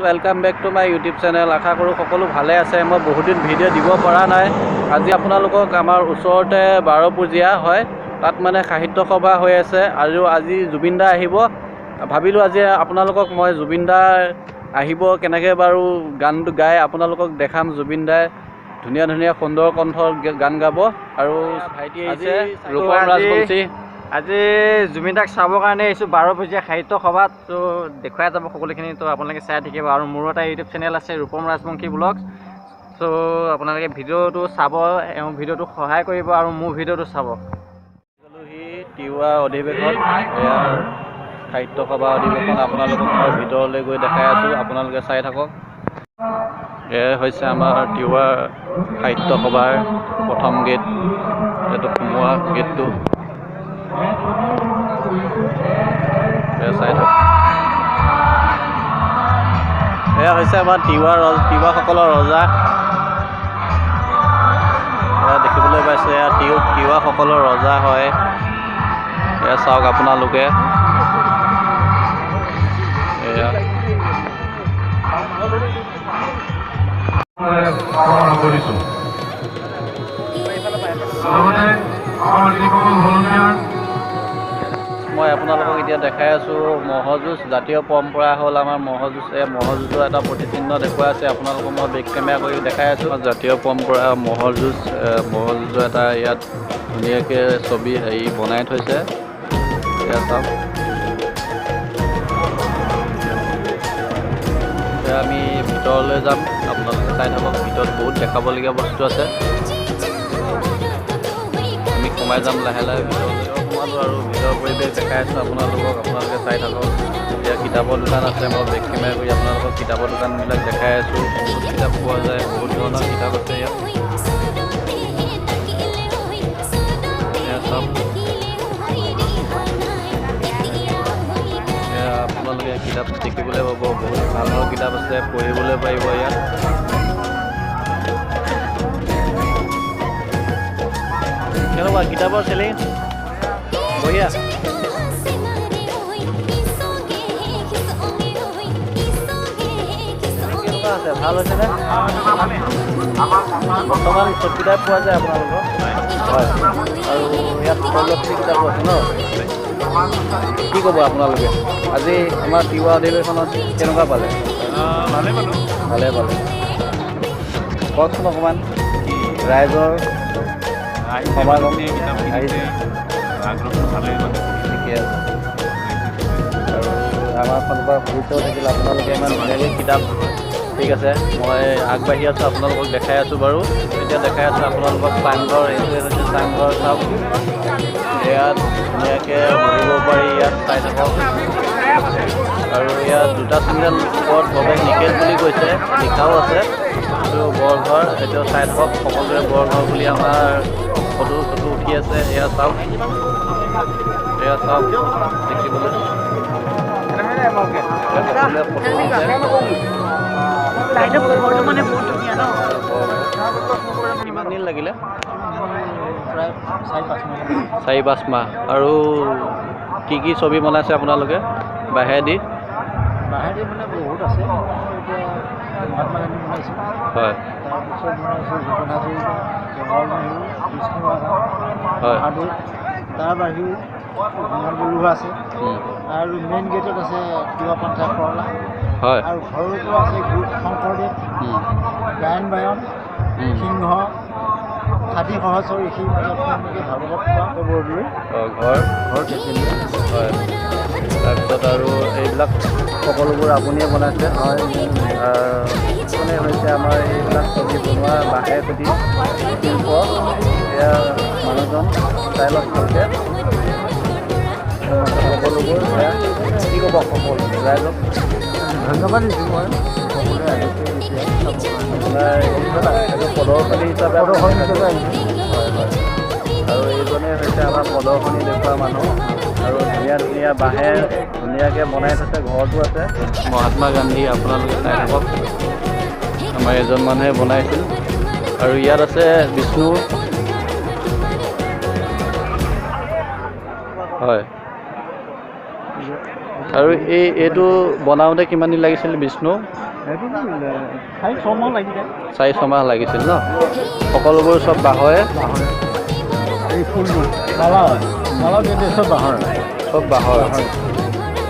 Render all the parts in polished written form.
Welcome back to my YouTube channel. আশা কৰোঁ সকলো ভালে আছে। মই বহুত দিন ভিডিঅ' দিব পৰা নাই। আজি আপোনালোকক আমাৰ ওচৰতে বাৰপূজীয়া হয়, তাত মানে সাহিত্য সভা হৈ আছে আৰু আজি জুবিন দা আহিব। ভাবিলোঁ আজি আপোনালোকক মই জুবিন দা আহিব কেনেকৈ বাৰু গানটো গাই আপোনালোকক দেখাম। জুবিন দাই ধুনীয়া ধুনীয়া সুন্দৰ কণ্ঠৰ গান গাব আৰু ভাইটি আহিছে ৰূপম ৰাজবংশী। আজি জুবিন দাক চাবৰ কাৰণে আহিছোঁ বাৰপূজীয়া সাহিত্য সভাত। তো দেখুৱাই যাব সকলোখিনি, তো আপোনালোকে চাই থাকিব। আৰু মোৰো এটা ইউটিউব চেনেল আছে ৰূপম ৰাজবংশী ব্লগছ। চ' আপোনালোকে ভিডিঅ'টো চাব, ভিডিঅ'টোক সহায় কৰিব আৰু মোৰ ভিডিঅ'টো চাব। সি তিৱা অধিৱেশন, এয়া সাহিত্য সভা অধিৱেশন আপোনালোকক মই ভিতৰলৈ গৈ দেখাই আছোঁ, আপোনালোকে চাই থাকক। এয়াই হৈছে আমাৰ তিৱা সাহিত্য সভাৰ প্ৰথম গেট, এইটো সোমোৱা গেটটো। চাই থাকক। এয়া হৈছে আমাৰ তিৱাসকলৰ ৰজা। এয়া দেখিবলৈ পাইছে, এয়া তিৱাসকলৰ ৰজা হয়। এয়া চাওক আপোনালোকে, এয়া মই আপোনালোকক এতিয়া দেখাই আছোঁ ম'হযুঁজ। জাতীয় পৰম্পৰা হ'ল আমাৰ ম'হযুঁজ। এই ম'হযুঁজৰ এটা প্ৰতিচিহ্ন দেখুৱাই আছে, আপোনালোকক মই বেক কেমেৰা কৰি দেখাই আছোঁ। জাতীয় পৰম্পৰা ম'হযুঁজ, ম'হযুঁজৰ এটা ইয়াত ধুনীয়াকৈ ছবি বনাই থৈছে। এয়া চাওক, এতিয়া আমি ভিতৰলৈ যাম, আপোনালোকে চাই থাকক। ভিতৰত বহুত দেখাবলগীয়া বস্তু আছে। আমি সোমাই যাম লাহে লাহে ভিতৰলৈ। সোমালোঁ আৰু ভিতৰৰ পৰিৱেশ দেখাই আছোঁ আপোনালোকক, আপোনালোকে চাই থাকক। এতিয়া কিতাপৰ দোকান আছে, মই বেক কেমেৰা কৰি আপোনালোকক কিতাপৰ দোকানবিলাক দেখাই আছোঁ। বহুত কিতাপ পোৱা যায়, বহুত ধৰণৰ কিতাপ আছে ইয়াত। এয়া চাওক, এয়া আপোনালোকে কিতাপ দেখিবলৈ পাব, বহুত ভাল ভাল কিতাপ আছে, পঢ়িবলৈ পাৰিব ইয়াত। কেনেকুৱা কিতাপৰ চেলিং? বঢ়িয়া। কেনেকুৱা আছে, ভাল হৈছেনে? বৰ্তমান চব কিতাপ পোৱা যায় আপোনালোকৰ, হয়। আৰু ইয়াত সৌৰলক্ষ্মী কিতাপো আছে ন? কি ক'ব আপোনালোকে? আজি আমাৰ তিৱা অধিৱেশনত কেনেকুৱা পালে? ভালে পালে। কওকচোন অকণমান, ৰাইজৰ সমাগম আহিছে, ঠিকে আছে। আৰু আমাৰ ফালৰ পৰা সুবিধাও থাকিল, আপোনালোকে ইমান ধুনীয়াকৈ কিতাপ, ঠিক আছে। মই আগবাঢ়ি আছোঁ, আপোনালোকক দেখাই আছোঁ বাৰু। এতিয়া দেখাই আছোঁ আপোনালোকক চাংঘৰ। এইটোৱে হৈছে চাংঘৰ, চাওক। ইয়াত ধুনীয়াকৈ বহিব পাৰি, ইয়াত চাই থাকক। আৰু ইয়াত জোতা চেণ্ডেল ওপৰত প্ৰৱেশ নিষেধ বুলি কৈছে, লিখাও আছে। এইটো বৰঘৰ, এইটো চাই থাকক। সকলোৱে বৰঘৰ বুলি আমাৰ ফটো উঠি আছে। এয়া চাওক, এয়া চাওক, দেখিবলৈ ফটো উঠিছে। কিমান দিন লাগিলে? প্ৰায় 4-5 মাহ। আৰু কি কি ছবি বনাইছে আপোনালোকে বাঁহেদি? বাঁহেদি মানে বহুত আছে। এতিয়া মহাত্মা গান্ধী বনাইছোঁ, হয়। তাৰপিছত বনাইছোঁ ভূপেন হাজৰিকা, জৱাহৰলাল নেহৰু, বিষ্ণু ৰাভা, হয়। মহাদেৱ। তাৰ বাহিৰেও হোমেন বৰগোহাঁই আছে। আৰু মেইন গেটত আছে তিৱা পন্থা কৰলা, হয়। আৰু ঘৰৰ ওপৰত আছে শংকৰদেৱ, গায়ন বায়ন, সিংহ, সাধী সহস্ৰ ঋষি, ভাগৱত বৰদলৈ ঘৰ হয়। তাৰপিছত আৰু এইবিলাক সকলোবোৰ আপুনিয়ে বনাইছে? হয়। কোনে হৈছে আমাৰ এইবিলাক ছবি বনোৱা বাঁহে সতি শিল্প? এয়া মানুহজন ষ্টাইলত থাকে। সকলোবোৰ এয়া কি ক'ব সকলো ৰাইজক? ধন্যবাদ দিছোঁ মই সকলোৱে আহিছে। আপোনাৰ এইটো প্ৰদৰ্শনী হিচাপে আহিছে। হয় হয়। আৰু এইজনে হৈছে আমাৰ প্ৰদৰ্শনী দেখুওৱা মানুহ। আৰু ধুনীয়া ধুনীয়া বাঁহে ধুনীয়াকৈ বনাই থৈছে, ঘৰটো আছে। মহাত্মা গান্ধী আপোনালোকে চাই থাকক, আমাৰ এজন মানুহে বনাইছিল। আৰু ইয়াত আছে বিষ্ণু, হয়। আৰু এইটো বনাওঁতে কিমান দিন লাগিছিল বিষ্ণু? এইটোতো 4-6 মাহ লাগি যায়। 4-6 মাহ লাগিছিল ন? সকলোবোৰ চব বাঁহৰে? এই ফুলটো মালা হয়, মালা চব বাঁহৰ, চব বাঁহৰ।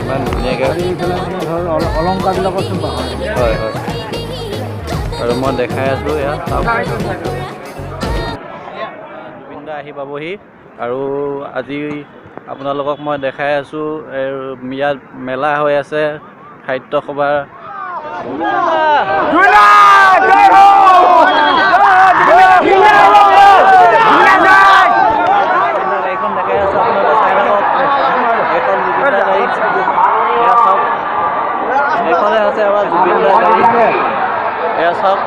ইমান ধুনীয়াকৈ এইফালে মানে ধৰ অলংকাৰবিলাকত চব বাঁহৰ। হয় হয়। আৰু মই দেখাই আছোঁ এয়া জুবিন দা আহি পাবহি। আৰু আজি আপোনালোকক মই দেখাই আছোঁ ইয়াত মেলা হৈ আছে সাহিত্য সভাৰ। গাড়ীখন দেখাই আছোঁ আপোনালোকে চাই থাকক। এইখন জুবিন দা গাড়ী, এয়া চাওক। এইখনে আছে আমাৰ জুবিন দা গাড়ী, এয়া চাওক।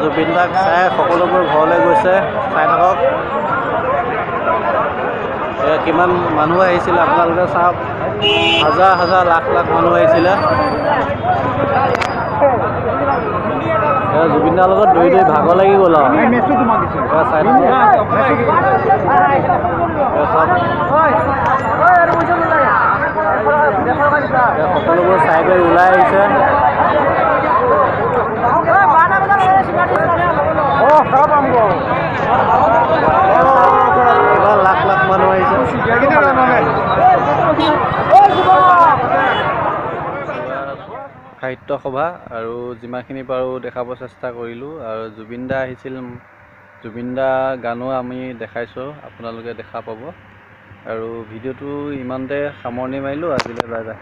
জুবিন দাক চাই সকলোবোৰ ঘৰলৈ গৈছে, চাই থাকক। কিমান মানুহ আহিছিলে আপোনালোকে চাওক, হাজাৰ হাজাৰ লাখ লাখ মানুহ আহিছিলে। জুবিন দাৰ লগত দৌৰি দৌৰি ভাগৰ লাগি গ'ল আৰু চাই থাকক। সকলোবোৰ চাই কৰি ওলাই আহিছে। লাখ লাখ মানুহ আহিছে। সাহিত্য সভা আৰু যিমানখিনি পাৰোঁ দেখাব চেষ্টা কৰিলোঁ। আৰু জুবিন দা আহিছিল, জুবিন দা গানো আমি দেখাইছোঁ, আপোনালোকে দেখা পাব। আৰু ভিডিঅ'টো ইমানতে সামৰণি মাৰিলোঁ। আজিলৈ বাই বাই।